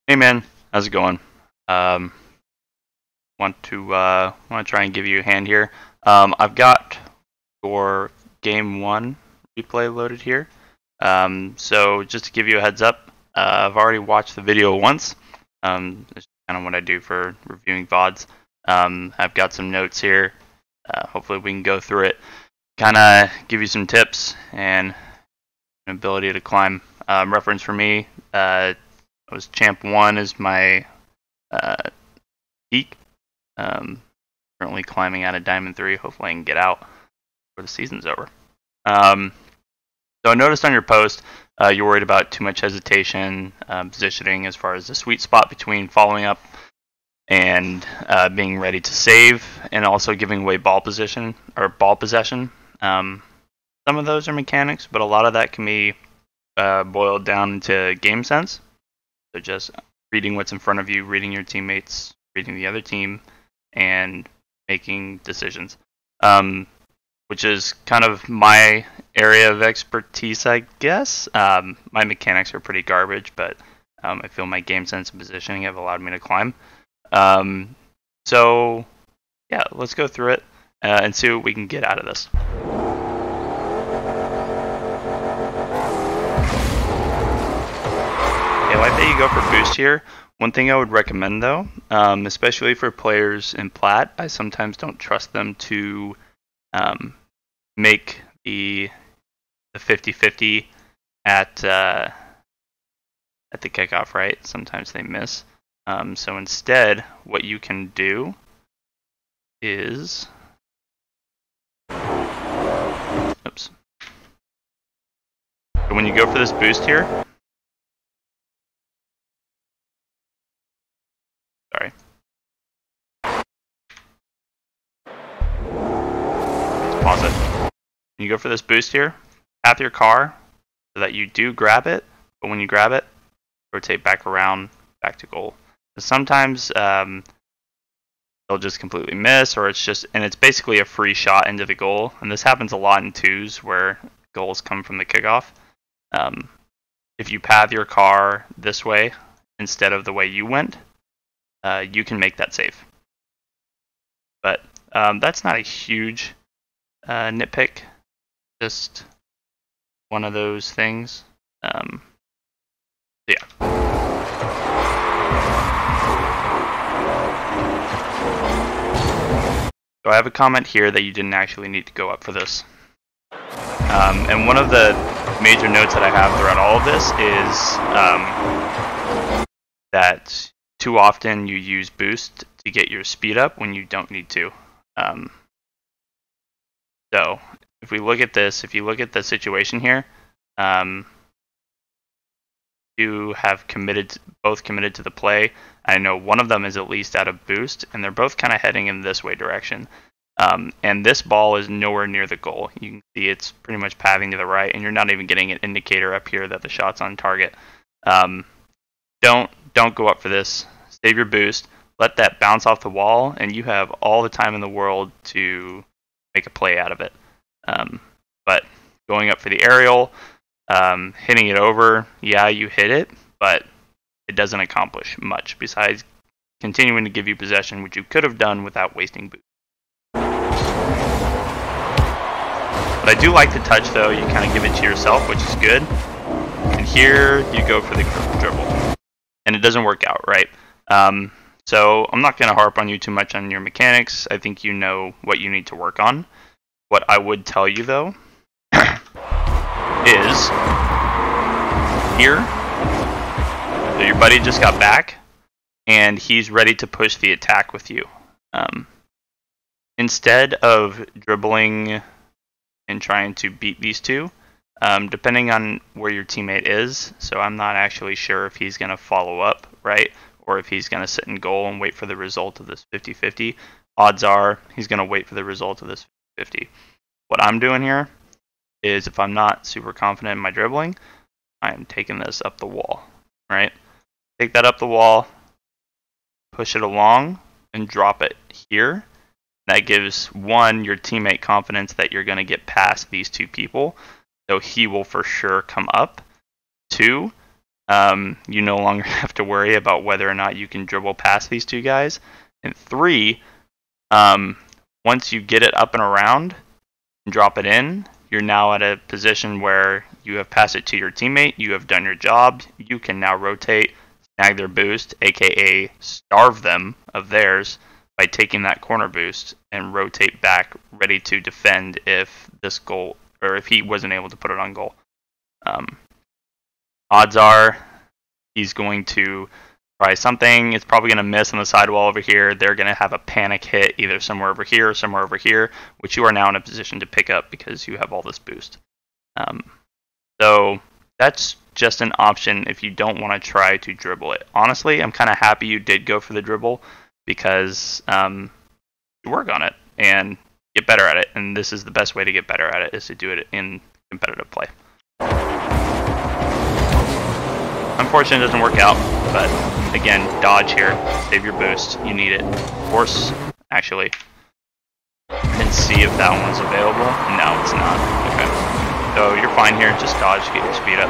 Hey man, how's it going? Um, want to try and give you a hand here. I've got your game one replay loaded here. So just to give you a heads up, I've already watched the video once. It's kind of what I do for reviewing VODs. I've got some notes here. Hopefully we can go through it. Kind of give you some tips and an ability to climb. Reference for me, was Champ 1 is my peak. Currently climbing out of Diamond 3. Hopefully I can get out before the season's over. So I noticed on your post you're worried about too much hesitation, positioning as far as the sweet spot between following up and being ready to save, and also giving away ball position or ball possession. Some of those are mechanics, but a lot of that can be boiled down into game sense. So just reading what's in front of you, reading your teammates, reading the other team, and making decisions, which is kind of my area of expertise, I guess. My mechanics are pretty garbage, but I feel my game sense and positioning have allowed me to climb. So yeah, let's go through it and see what we can get out of this. I bet you go for boost here. One thing I would recommend though, especially for players in plat, I sometimes don't trust them to make the 50-50 at the kickoff, right? Sometimes they miss. So instead, what you can do is, oops. So when you go for this boost here, sorry. Let's pause it. When you go for this boost here, path your car so that you do grab it, but when you grab it, rotate back around, back to goal. Sometimes they'll just completely miss, or it's basically a free shot into the goal. And this happens a lot in twos where goals come from the kickoff. If you path your car this way instead of the way you went, you can make that save. But that's not a huge nitpick, just one of those things. Yeah. So I have a comment here that you didn't actually need to go up for this. And one of the major notes that I have throughout all of this is that too often you use boost to get your speed up when you don't need to. So if we look at this, if you look at the situation here, you have both committed to the play. I know one of them is at least out of boost, and they're both kind of heading in this way direction. And this ball is nowhere near the goal. You can see it's pretty much pathing to the right, and you're not even getting an indicator up here that the shot's on target. Don't go up for this. Save your boost. Let that bounce off the wall, and you have all the time in the world to make a play out of it. But going up for the aerial, hitting it over, yeah, you hit it, but it doesn't accomplish much besides continuing to give you possession, which you could have done without wasting boost. But I do like the touch though. You kind of give it to yourself, which is good. And here you go for the dribble, and it doesn't work out, right? So I'm not going to harp on you too much on your mechanics. I think you know what you need to work on. What I would tell you though is here. So your buddy just got back, and he's ready to push the attack with you. Instead of dribbling and trying to beat these two, depending on where your teammate is, so I'm not actually sure if he's going to follow up, right, or if he's going to sit in goal and wait for the result of this 50-50. Odds are he's going to wait for the result of this 50-50. What I'm doing here is, if I'm not super confident in my dribbling, I am taking this up the wall, right? Take that up the wall, push it along, and drop it here. That gives, one, your teammate confidence that you're going to get past these two people, so he will for sure come up. Two, you no longer have to worry about whether or not you can dribble past these two guys. And 3, once you get it up and around and drop it in, you're now at a position where you have passed it to your teammate, you have done your job, you can now rotate, snag their boost, aka starve them of theirs by taking that corner boost and rotate back ready to defend if this goal, or if he wasn't able to put it on goal. Odds are he's going to try something. It's probably going to miss on the sidewall over here. They're going to have a panic hit either somewhere over here or somewhere over here, which you are now in a position to pick up because you have all this boost. So that's just an option if you don't want to try to dribble it. Honestly, I'm kind of happy you did go for the dribble because you work on it and get better at it. And this is the best way to get better at it, is to do it in competitive play. Unfortunately, it doesn't work out, but again, dodge here. Save your boost. You need it. Force, actually. And see if that one's available. No, it's not. Okay. So you're fine here. Just dodge, get your speed up.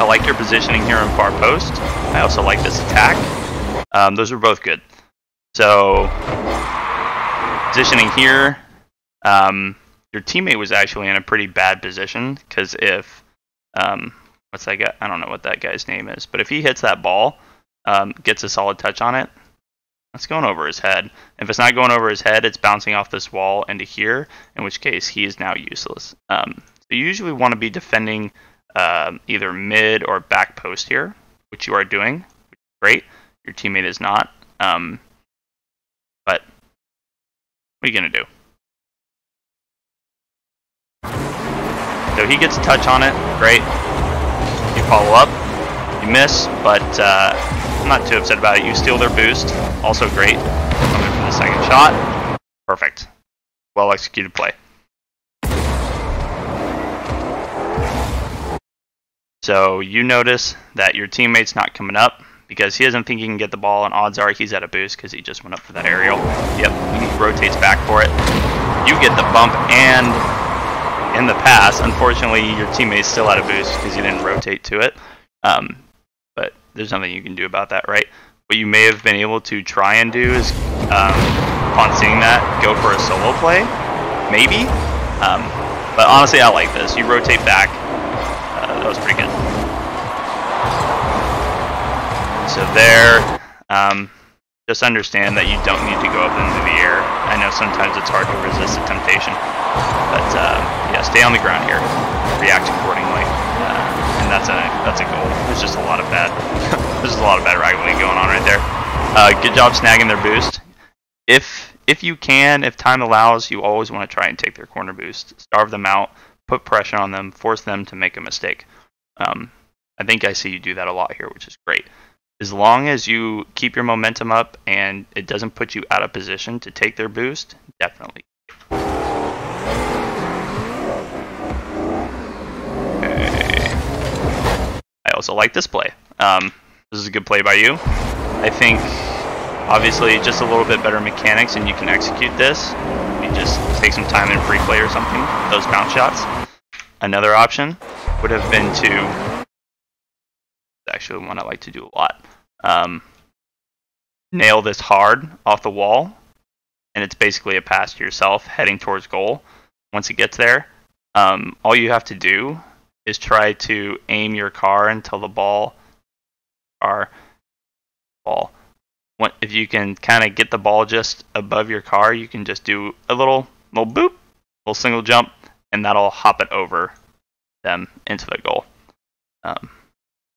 I like your positioning here in far post. I also like this attack. Those are both good. So, positioning here, your teammate was actually in a pretty bad position, because if what's that guy? I don't know what that guy's name is, but if he hits that ball, gets a solid touch on it, that's going over his head. If it's not going over his head, it's bouncing off this wall into here, in which case he is now useless. So you usually want to be defending either mid or back post here, which you are doing, which is great. Your teammate is not. But what are you going to do? So he gets a touch on it, great. You follow up, you miss, but I'm not too upset about it. You steal their boost, also great. Coming for the second shot, perfect. Well executed play. So you notice that your teammate's not coming up because he doesn't think he can get the ball, and odds are he's at a boost because he just went up for that aerial. Yep, he rotates back for it. You get the bump and in the pass. Unfortunately, your teammate's still out of boost because you didn't rotate to it. But there's nothing you can do about that, right? What you may have been able to try and do is, upon seeing that, go for a solo play, maybe. But honestly, I like this. You rotate back. That was pretty good. So there, just understand that you don't need to go up into the air. I know sometimes it's hard to resist the temptation. But yeah, stay on the ground here, react accordingly, and that's a goal. There's just a lot of bad, there's a lot of bad ragdoll going on right there. Good job snagging their boost. If you can, if time allows, you always want to try and take their corner boost, starve them out, put pressure on them, force them to make a mistake. I think I see you do that a lot here, which is great. As long as you keep your momentum up and it doesn't put you out of position to take their boost, definitely. I also like this play. This is a good play by you. I think, obviously, just a little bit better mechanics and you can execute this. You just take some time in free play or something, those bounce shots. Another option would have been to, actually one I like to do a lot, nail this hard off the wall, and it's basically a pass to yourself heading towards goal. Once it gets there, all you have to do is try to aim your car until the ball, if you can kind of get the ball just above your car, you can just do a little boop, little single jump, and that'll hop it over them into the goal.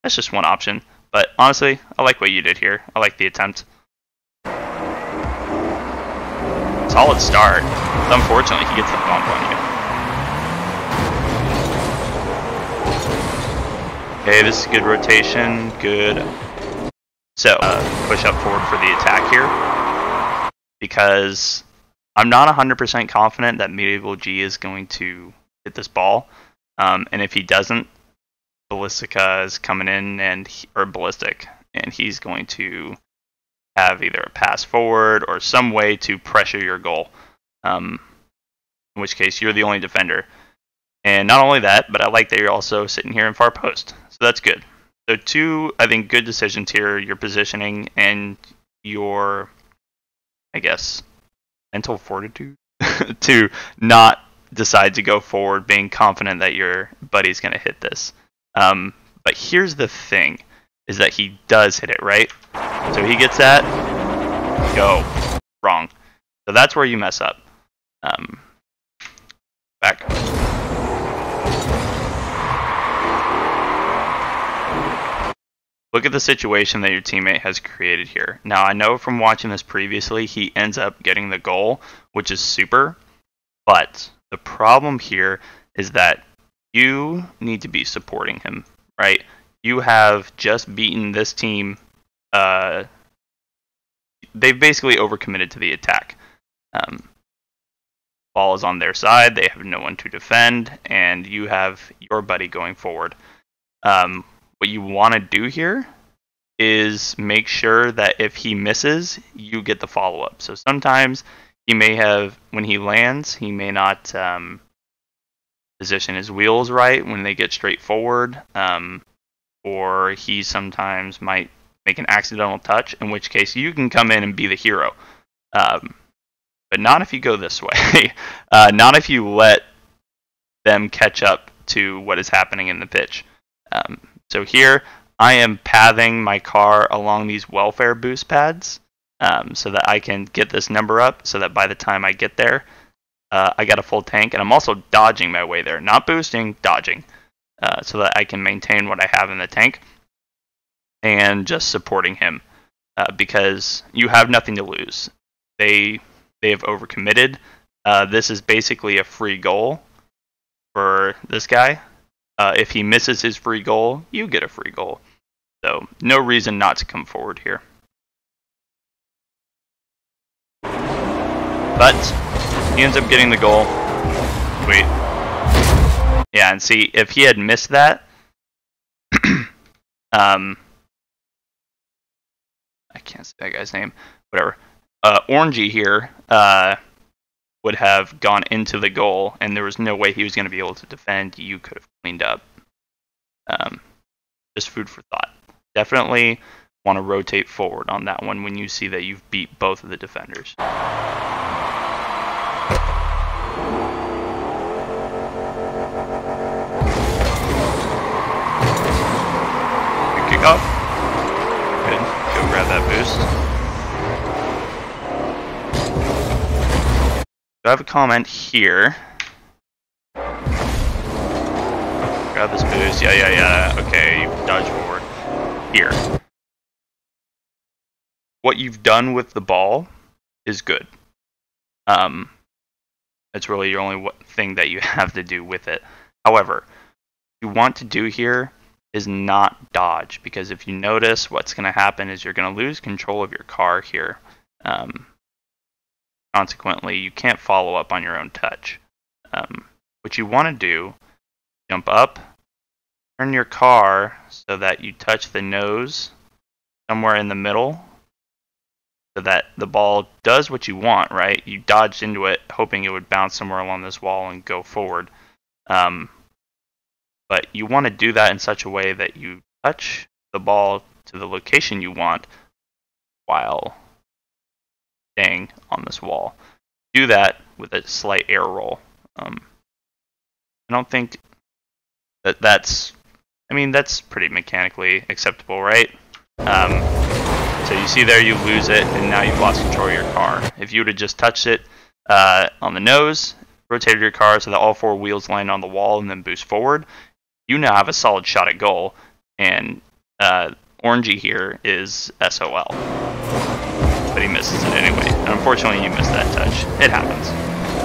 That's just one option, but honestly, I like what you did here. I like the attempt. Solid start. Unfortunately, he gets the bump on you. Okay, this is good rotation, good. So, push up forward for the attack here, because I'm not 100% confident that Medieval G is going to hit this ball, and if he doesn't, Ballistica is coming in, or Ballistic, and he's going to have either a pass forward or some way to pressure your goal, in which case you're the only defender. And not only that, but I like that you're also sitting here in far post. So that's good. So two, I think, good decisions here, your positioning and your, I guess, mental fortitude to not decide to go forward being confident that your buddy's going to hit this. But here's the thing, is that he does hit it, right? So he gets that, go, wrong. So that's where you mess up. Back. Look at the situation that your teammate has created here. Now, I know from watching this previously, he ends up getting the goal, which is super. But the problem here is that you need to be supporting him, right? You have just beaten this team. They've basically overcommitted to the attack. Ball is on their side. They have no one to defend, and you have your buddy going forward. What you want to do here is make sure that if he misses, you get the follow-up. So sometimes he may have, when he lands, he may not position his wheels right when they get straight forward, or he sometimes might make an accidental touch, in which case you can come in and be the hero. But not if you go this way. Not if you let them catch up to what is happening in the pitch. So here, I am pathing my car along these welfare boost pads so that I can get this number up so that by the time I get there, I got a full tank. And I'm also dodging my way there. Not boosting, dodging. So that I can maintain what I have in the tank. And just supporting him. Because you have nothing to lose. They have overcommitted. This is basically a free goal for this guy. If he misses his free goal, you get a free goal. So no reason not to come forward here. But he ends up getting the goal. Wait. Yeah, and see, if he had missed that, I can't say that guy's name. Whatever. Orangey here would have gone into the goal, and there was no way he was going to be able to defend. You could have cleaned up. Just food for thought. Definitely want to rotate forward on that one when you see that you've beat both of the defenders. Good kickoff. Good. Go grab that boost. I have a comment here. Grab this boost. Yeah. Okay, you dodge forward. Here. What you've done with the ball is good. It's really your only thing that you have to do with it. However, what you want to do here is not dodge, because if you notice, what's going to happen is you're going to lose control of your car here. Consequently, you can't follow up on your own touch. What you want to do, jump up, turn your car so that you touch the nose somewhere in the middle, so that the ball does what you want, right? You dodged into it, hoping it would bounce somewhere along this wall and go forward. But you want to do that in such a way that you touch the ball to the location you want while staying on this wall. Do that with a slight air roll. I don't think that that's pretty mechanically acceptable, right? So you see there, you lose it, and now you've lost control of your car. If you would have just touched it on the nose, rotated your car so that all four wheels land on the wall and then boost forward, you now have a solid shot at goal, and Orangey here is SOL. But he misses it anyway. And unfortunately, you missed that touch. It happens.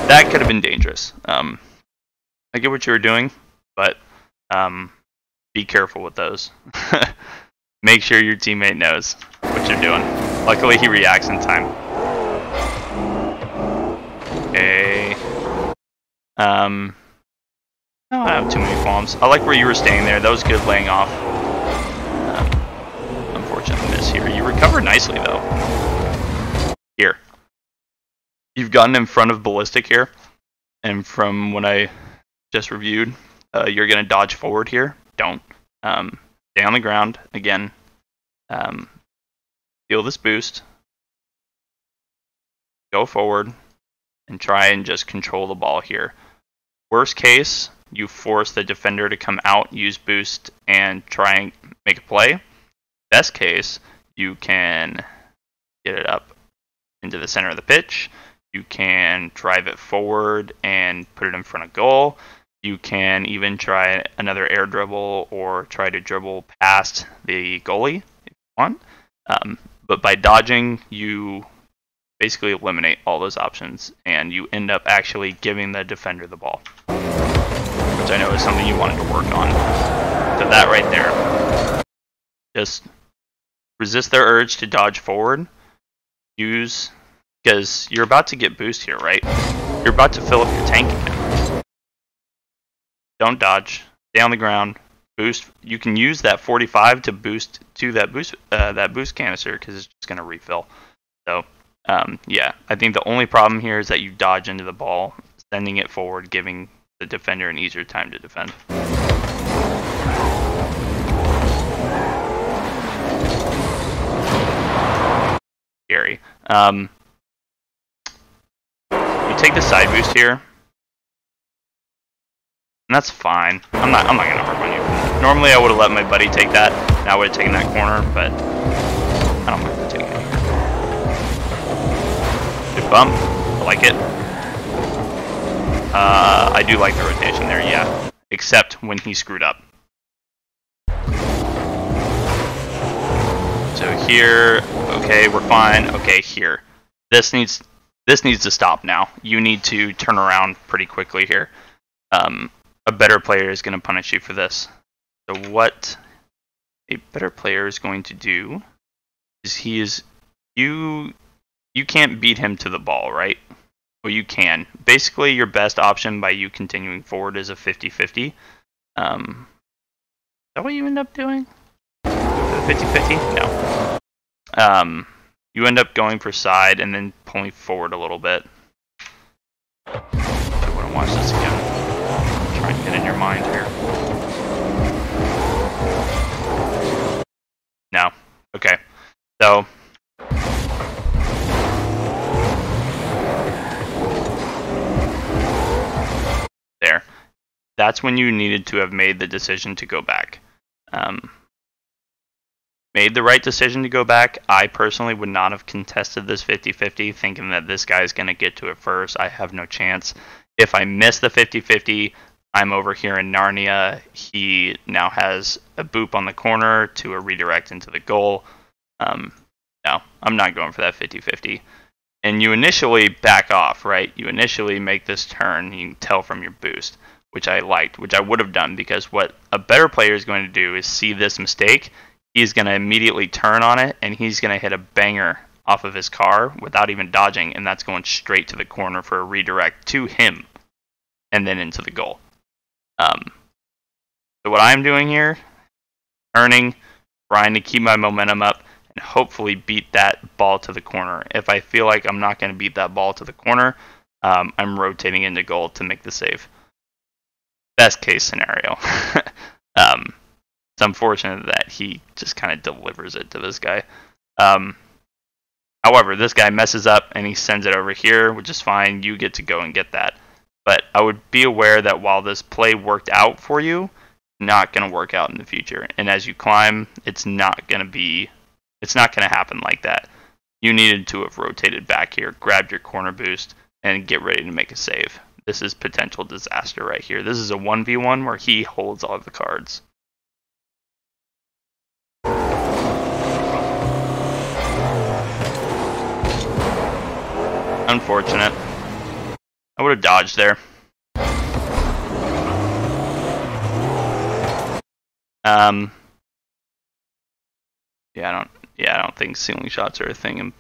That could have been dangerous. I get what you were doing, but be careful with those. Make sure your teammate knows what you're doing. Luckily, he reacts in time. Okay. No, I don't have too many qualms. I like where you were staying there. That was good laying off. Unfortunate miss here. You recovered nicely, though. Here. You've gotten in front of Ballistic here. And from what I just reviewed. You're going to dodge forward here. Don't. Stay on the ground. Again, feel this boost. Go forward and try and just control the ball here. Worst case, you force the defender to come out, use boost, and try and make a play. Best case, you can get it up into the center of the pitch. You can drive it forward and put it in front of goal. You can even try another air dribble or try to dribble past the goalie if you want. But by dodging, you basically eliminate all those options, and you end up actually giving the defender the ball, which I know is something you wanted to work on. So that right there, just resist their urge to dodge forward. Because you're about to get boost here, right? You're about to fill up your tank again. Don't dodge. Stay on the ground. Boost. You can use that 45 to boost to that boost canister because it's just going to refill. So yeah, I think the only problem here is that you dodge into the ball, sending it forward, giving the defender an easier time to defend. Scary. You take the side boost here, and that's fine. I'm not gonna harp on you. Normally I would have let my buddy take that, and I would have taken that corner, but I don't mind taking it here. Good bump. I like it. I do like the rotation there, yeah. Except when he screwed up. So here, okay, we're fine. Okay, here. This needs to stop now. You need to turn around pretty quickly here. A better player is going to punish you for this. So what a better player is going to do is you can't beat him to the ball, right? Well, you can. Basically, your best option by you continuing forward is a 50-50. Is that what you end up doing? 50-50? No. You end up going for side and then pulling forward a little bit. I want to watch this again. Try and get in your mind here. No. Okay. So there. That's when you needed to have made the decision to go back. Made the right decision to go back. I personally would not have contested this 50-50, thinking that this guy's going to get to it first. I have no chance. If I miss the 50-50, I'm over here in Narnia. He now has a boop on the corner to a redirect into the goal. No, I'm not going for that 50-50. And you initially back off, right? You initially make this turn. You can tell from your boost, which I liked, which I would have done, because what a better player is going to do is see this mistake. He's going to immediately turn on it, and he's going to hit a banger off of his car without even dodging, and that's going straight to the corner for a redirect to him, and then into the goal. So what I'm doing here, turning, trying to keep my momentum up, and hopefully beat that ball to the corner. If I feel like I'm not going to beat that ball to the corner, I'm rotating into goal to make the save. Best case scenario. It's unfortunate that he just kind of delivers it to this guy. However, this guy messes up and he sends it over here, which is fine. You get to go and get that. But I would be aware that while this play worked out for you, not going to work out in the future. And as you climb, it's not going to happen like that. You needed to have rotated back here, grabbed your corner boost, and get ready to make a save. This is potential disaster right here. This is a 1v1 where he holds all the cards. Unfortunate. I would have dodged there. I don't think ceiling shots are a thing in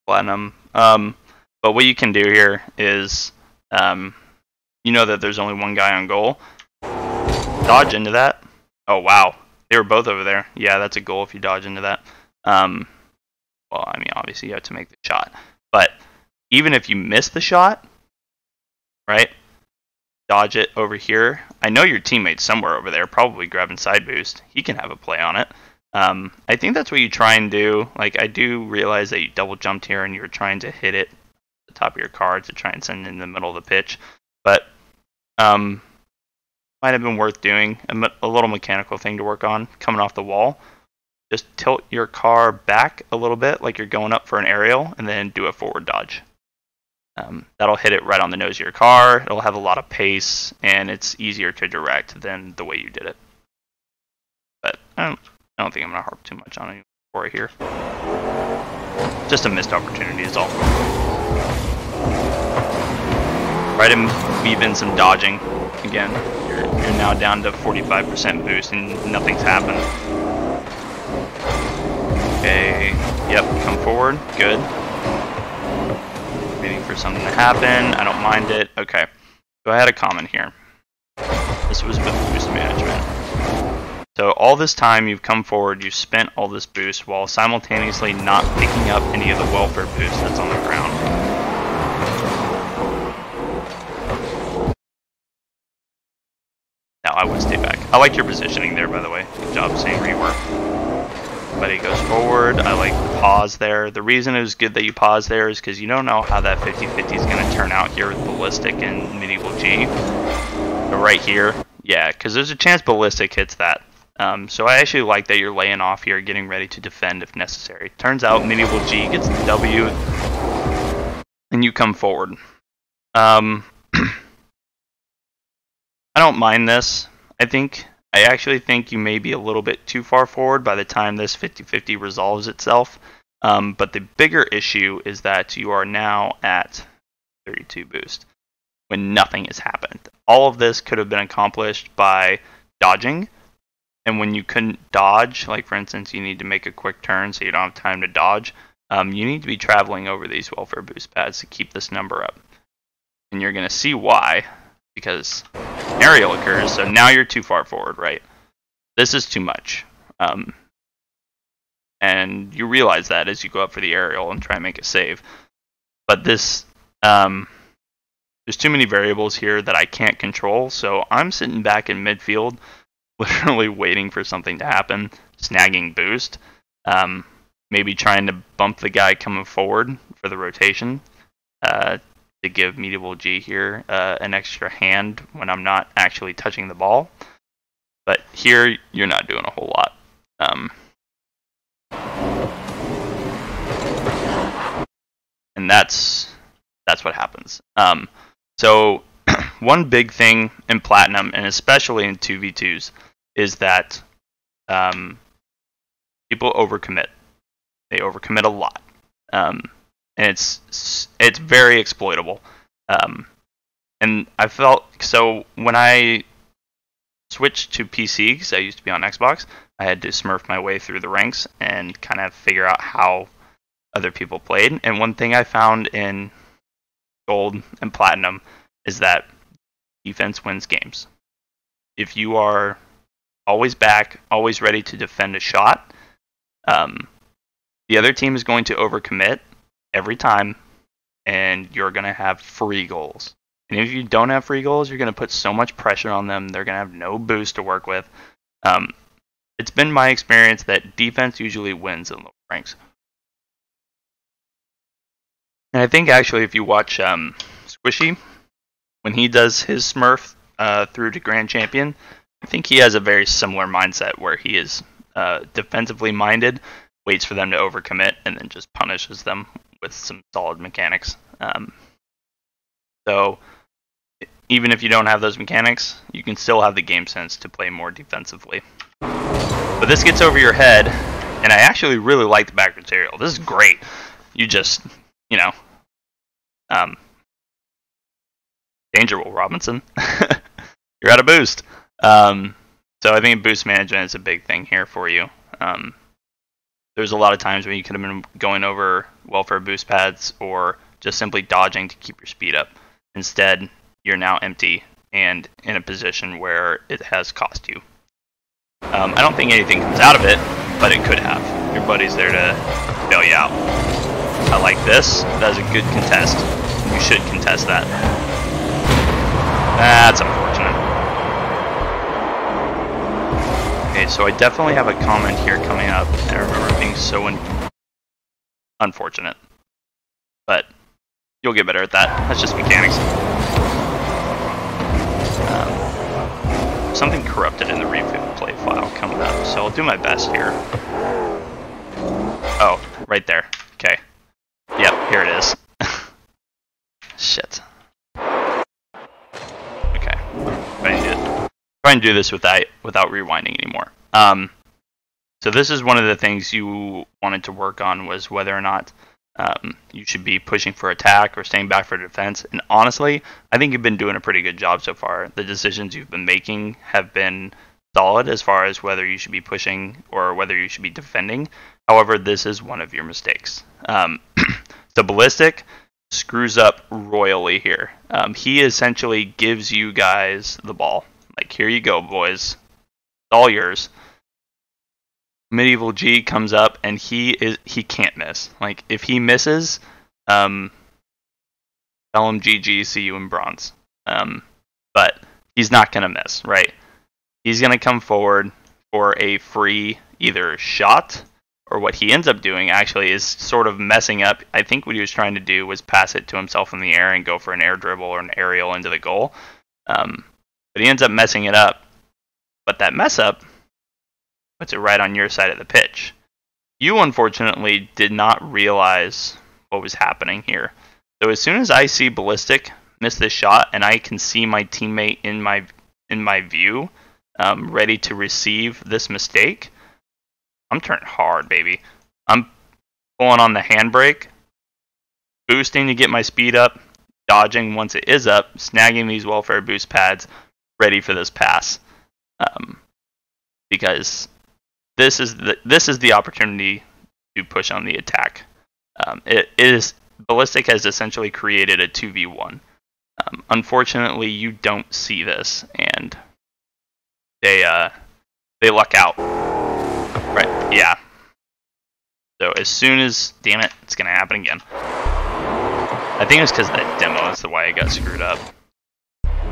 Platinum. But what you can do here is, you know that there's only one guy on goal. Dodge into that. Oh wow, they were both over there. Yeah, that's a goal if you dodge into that. Well, I mean, obviously you have to make the shot, but even if you miss the shot, right? dodge it over here. I know your teammate's somewhere over there, probably grabbing side boost. He can have a play on it. I think that's what you try and do. Like, I do realize that you double jumped here and you were trying to hit it at the top of your card to try and send it in the middle of the pitch. But might have been worth doing. A little mechanical thing to work on coming off the wall. Just tilt your car back a little bit like you're going up for an aerial and then do a forward dodge. That'll hit it right on the nose of your car. It'll have a lot of pace and it's easier to direct than the way you did it. But I don't think I'm going to harp too much on it for here. Just a missed opportunity is all. Try to weave in some dodging. Again, you're now down to 45% boost and nothing's happened. Okay, yep, come forward, good. Waiting for something to happen, I don't mind it. Okay, so I had a comment here. This was with boost management. So all this time you've come forward, you've spent all this boost while simultaneously not picking up any of the welfare boost that's on the ground. Now I would stay back. I like your positioning there, by the way. Good job saying rework. Buddy goes forward. I like the pause there. The reason it was good that you pause there is because you don't know how that 50-50 is going to turn out here with Ballistic and Medieval G. But right here, yeah, because there's a chance Ballistic hits that. So I actually like that you're laying off here, getting ready to defend if necessary. Turns out Medieval G gets the W, and you come forward. I don't mind this. I actually think you may be a little bit too far forward by the time this 50-50 resolves itself. But the bigger issue is that you are now at 32 boost when nothing has happened. All of this could have been accomplished by dodging. And when you couldn't dodge, like for instance, you need to make a quick turn so you don't have time to dodge, you need to be traveling over these welfare boost pads to keep this number up. And you're going to see why. Because aerial occurs, so now you're too far forward, right? This is too much. And you realize that as you go up for the aerial and try and make a save. But this, there's too many variables here that I can't control, so I'm sitting back in midfield, literally waiting for something to happen, snagging boost, maybe trying to bump the guy coming forward for the rotation, to give Medieval G here an extra hand when I'm not actually touching the ball. But here, you're not doing a whole lot. And that's what happens. So one big thing in Platinum, and especially in 2v2s, is that people overcommit. They overcommit a lot. And it's very exploitable. And I felt, so when I switched to PC, because I used to be on Xbox, I had to smurf my way through the ranks and kind of figure out how other people played. And one thing I found in Gold and Platinum is that defense wins games. If you are always back, always ready to defend a shot, the other team is going to overcommit every time, and you're going to have free goals. And if you don't have free goals, you're going to put so much pressure on them, they're going to have no boost to work with. It's been my experience that defense usually wins in low ranks. And I think actually if you watch Squishy, when he does his smurf through to Grand Champion, I think he has a very similar mindset where he is defensively minded, waits for them to overcommit, and then just punishes them with some solid mechanics. So even if you don't have those mechanics, you can still have the game sense to play more defensively. But this gets over your head, and I actually really like the back material. This is great. You just, you know, danger, Will Robinson. You're out of boost. So I think boost management is a big thing here for you. There's a lot of times when you could have been going over welfare boost pads or just simply dodging to keep your speed up. Instead, you're now empty and in a position where it has cost you. I don't think anything comes out of it, but it could have. Your buddy's there to bail you out. I like this. That is a good contest. You should contest that. That's unfortunate. Okay, so I definitely have a comment here coming up, and I remember it being so unfortunate. But you'll get better at that. That's just mechanics. Something corrupted in the replay file coming up, so I'll do my best here. Oh, right there. Okay. Yep, here it is. Shit. Okay. Try and do this without rewinding anymore. So this is one of the things you wanted to work on, was whether or not you should be pushing for attack or staying back for defense. And honestly, I think you've been doing a pretty good job so far. The decisions you've been making have been solid as far as whether you should be pushing or whether you should be defending. However, this is one of your mistakes. The ballistic screws up royally here. He essentially gives you guys the ball. Like, here you go, boys. It's all yours. Medieval G comes up and he can't miss. Like, if he misses, tell him GG, see you in bronze. But he's not gonna miss, right? He's gonna come forward for a free either shot, or what he ends up doing actually is sort of messing up. I think what he was trying to do was pass it to himself in the air and go for an air dribble or an aerial into the goal. But he ends up messing it up. But that mess up puts it right on your side of the pitch. You unfortunately did not realize what was happening here. So as soon as I see Ballistic miss this shot and I can see my teammate in my view, ready to receive this mistake, I'm turning hard, baby. I'm pulling on the handbrake, boosting to get my speed up, dodging once it is up, snagging these welfare boost pads, ready for this pass. Because this is the opportunity to push on the attack. Ballistic has essentially created a 2v1. Unfortunately, you don't see this, and they luck out. Right? Yeah. So as soon as, damn it, it's gonna happen again. I think it's because of that demo. That's why I got screwed up.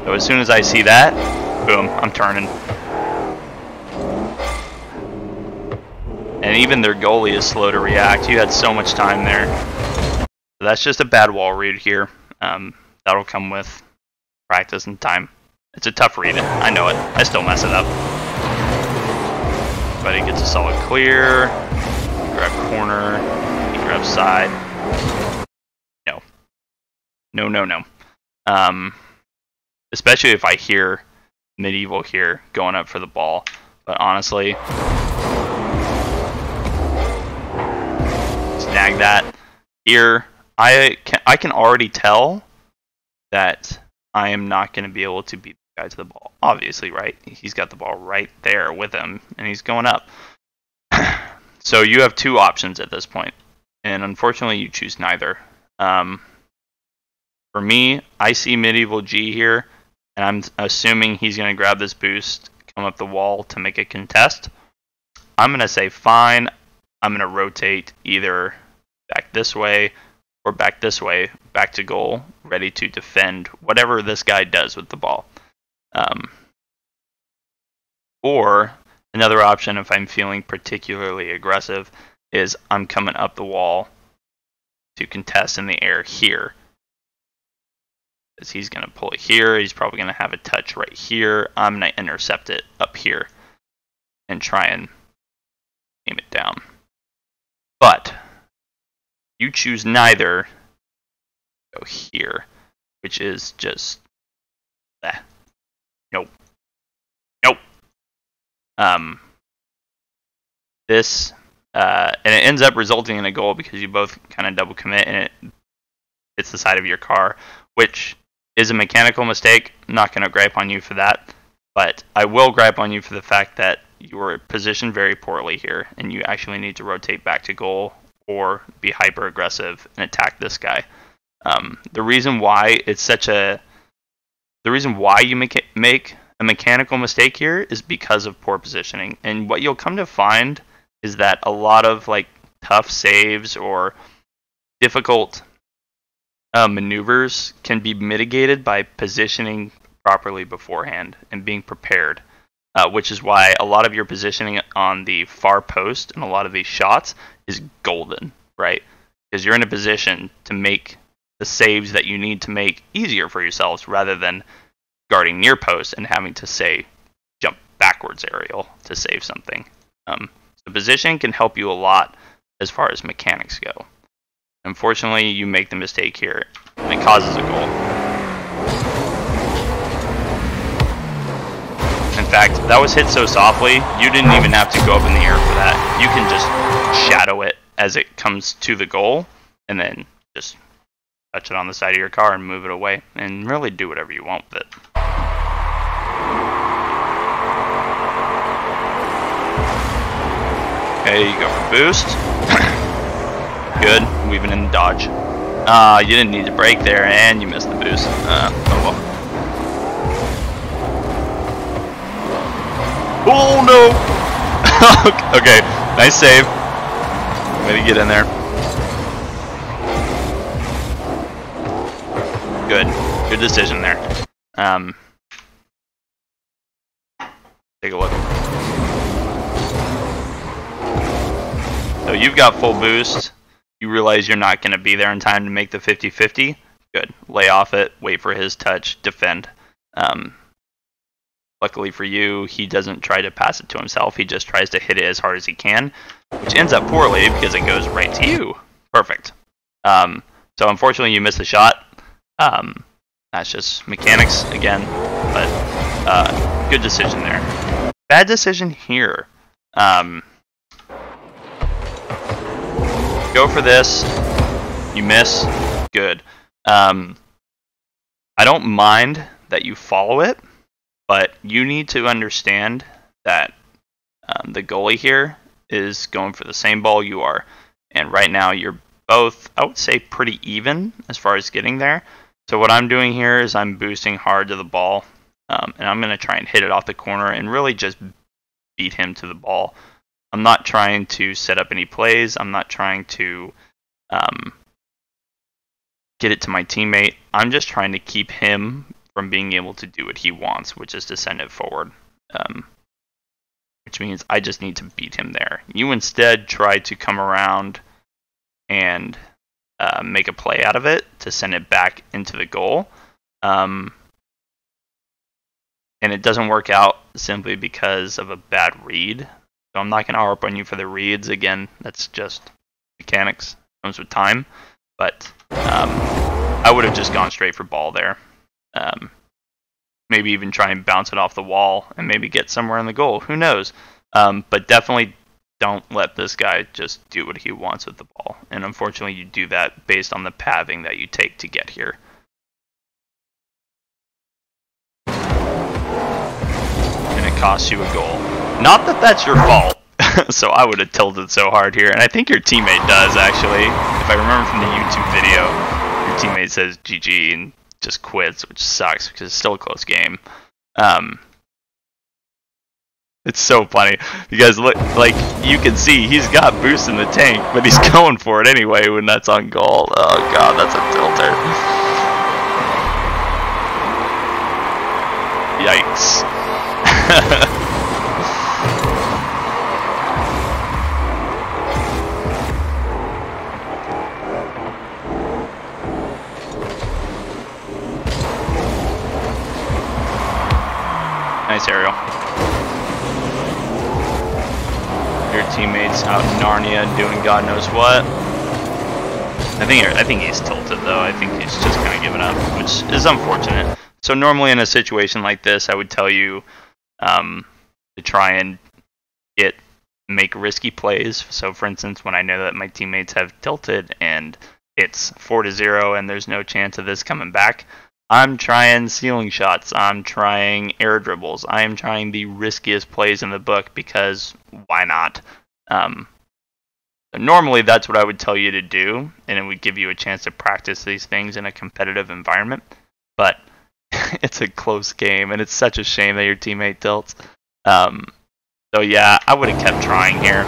So as soon as I see that, boom, I'm turning. And even their goalie is slow to react. You had so much time there. So that's just a bad wall read here. That'll come with practice and time. It's a tough read. I know it. I still mess it up. But he gets a solid clear. He grab corner. He grabs side. No. No, no, no. Especially if I hear Medieval here going up for the ball. But honestly, snag that. Here, I can already tell that I am not going to be able to beat the guy to the ball. Obviously, right? He's got the ball right there with him, and he's going up. So you have two options at this point, and unfortunately, you choose neither. For me, I see Medieval G here, and I'm assuming he's going to grab this boost, come up the wall to make a contest. I'm going to say, fine, I'm going to rotate either back this way or back this way, back to goal, ready to defend whatever this guy does with the ball. Or another option, if I'm feeling particularly aggressive, is I'm coming up the wall to contest in the air here. Because he's going to pull it here, he's probably going to have a touch right here. I'm going to intercept it up here and try and aim it down. But you choose neither, go here, which is just nope. Nope. This and it ends up resulting in a goal because you both kind of double commit and it hits the side of your car, which is a mechanical mistake. I'm not going to gripe on you for that, but I will gripe on you for the fact that you were positioned very poorly here and you actually need to rotate back to goal or be hyper aggressive and attack this guy. The reason why you make a mechanical mistake here is because of poor positioning. And what you'll come to find is that a lot of like tough saves or difficult maneuvers can be mitigated by positioning properly beforehand and being prepared, which is why a lot of your positioning on the far post and a lot of these shots is golden, right? Because you're in a position to make the saves that you need to make easier for yourselves rather than guarding near post and having to, say, jump backwards aerial to save something. So position can help you a lot as far as mechanics go. Unfortunately, you make the mistake here, and it causes a goal. In fact, that was hit so softly, you didn't even have to go up in the air for that. You can just shadow it as it comes to the goal, and then just touch it on the side of your car and move it away, and really do whatever you want with it. Okay, you go for boost. Good, weaving in the dodge. You didn't need to brake there, and you missed the boost. Oh well. Oh no! Okay, nice save. Way to get in there. Good decision there. Take a look. So you've got full boost. You realize you're not going to be there in time to make the 50-50. Good. Lay off it. Wait for his touch. Defend. Luckily for you, he doesn't try to pass it to himself. He just tries to hit it as hard as he can, which ends up poorly because it goes right to you. Perfect. So unfortunately, you missed the shot. That's just mechanics again, but good decision there. Bad decision here. Go for this. You miss. Good. I don't mind that you follow it, but you need to understand that the goalie here is going for the same ball you are. And right now you're both, I would say, pretty even as far as getting there. So what I'm doing here is I'm boosting hard to the ball, and I'm going to try and hit it off the corner and really just beat him to the ball. I'm not trying to set up any plays. I'm not trying to get it to my teammate. I'm just trying to keep him from being able to do what he wants, which is to send it forward. Which means I just need to beat him there. You instead try to come around and make a play out of it to send it back into the goal. And it doesn't work out simply because of a bad read. So I'm not going to harp on you for the reads. Again, that's just mechanics. It comes with time. But I would have just gone straight for ball there. Maybe even try and bounce it off the wall and maybe get somewhere in the goal. Who knows? But definitely don't let this guy just do what he wants with the ball. And unfortunately, you do that based on the pathing that you take to get here. And it costs you a goal. Not that that's your fault. So I would have tilted so hard here. And I think your teammate does, actually. If I remember from the YouTube video, your teammate says GG and just quits, which sucks because it's still a close game. It's so funny because look, like you can see he's got boost in the tank, but he's going for it anyway when that's on goal. Oh god, that's a tilter. Yikes. Nice aerial. Your teammates out in Narnia doing God knows what. I think he's tilted though. I think he's just kind of given up, which is unfortunate. So normally in a situation like this, I would tell you to try and make risky plays. So for instance, when I know that my teammates have tilted and it's 4-0 and there's no chance of this coming back, I'm trying ceiling shots. I'm trying air dribbles. I am trying the riskiest plays in the book because why not? Normally that's what I would tell you to do, and it would give you a chance to practice these things in a competitive environment. But it's a close game, and it's such a shame that your teammate tilts. So yeah, I would have kept trying here.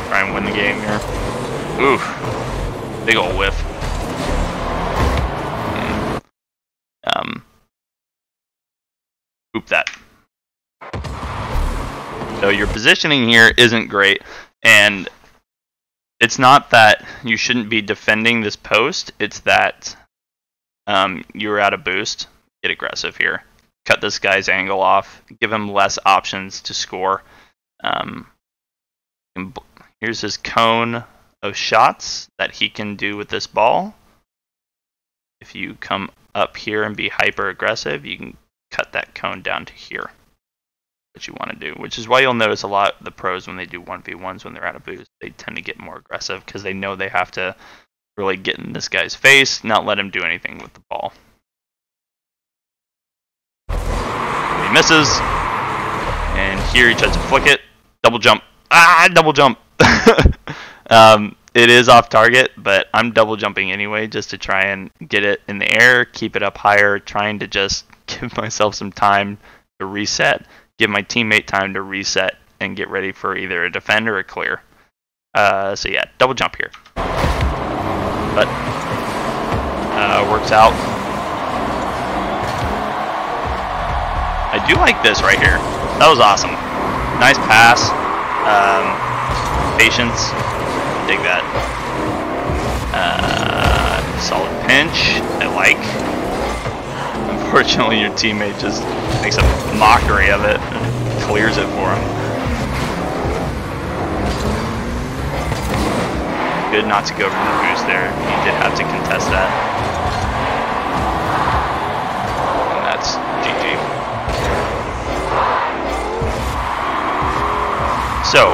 Try and win the game here. Oof. Big ol' whiff. Oop that. So your positioning here isn't great, and it's not that you shouldn't be defending this post, it's that you're out of boost. Get aggressive here. Cut this guy's angle off. Give him less options to score. Here's his cone of shots that he can do with this ball. If you come up here and be hyper aggressive, you can cut that cone down to here. What you want to do, which is why you'll notice a lot of the pros when they do 1v1s when they're out of boost, they tend to get more aggressive because they know they have to really get in this guy's face, not let him do anything with the ball. He misses, and here he tries to flick it. Double jump. Double jump. It is off target, but I'm double jumping anyway just to try and get it in the air, keep it up higher, trying to just give myself some time to reset, give my teammate time to reset and get ready for either a defend or a clear. So yeah, double jump here. But works out. I do like this right here. That was awesome. Nice pass. Patience. Dig that. Solid pinch. I like. Unfortunately, your teammate just makes a mockery of it and clears it for him. Good not to go for the boost there. He did have to contest that. And that's GG. So,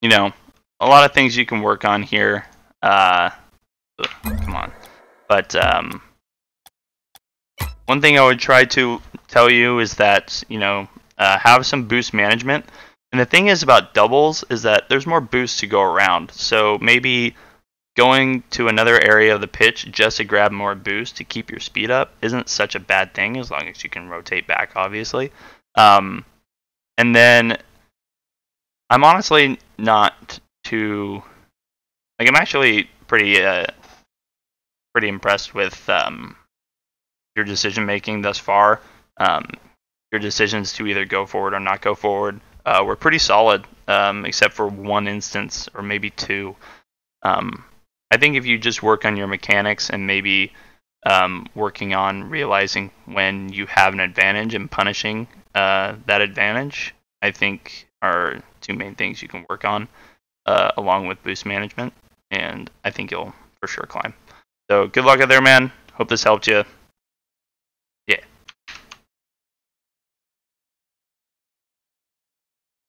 you know, a lot of things you can work on here. Come on. But one thing I would try to tell you is that, you know, have some boost management. And the thing is about doubles is that there's more boost to go around. So maybe going to another area of the pitch just to grab more boost to keep your speed up isn't such a bad thing as long as you can rotate back, obviously. And then I'm honestly not too, like, I'm actually pretty impressed with your decision making thus far. Your decisions to either go forward or not go forward were pretty solid, except for one instance or maybe two. I think if you just work on your mechanics and maybe working on realizing when you have an advantage and punishing that advantage, I think are two main things you can work on, along with boost management, and I think you'll for sure climb. So good luck out there, man. Hope this helped you.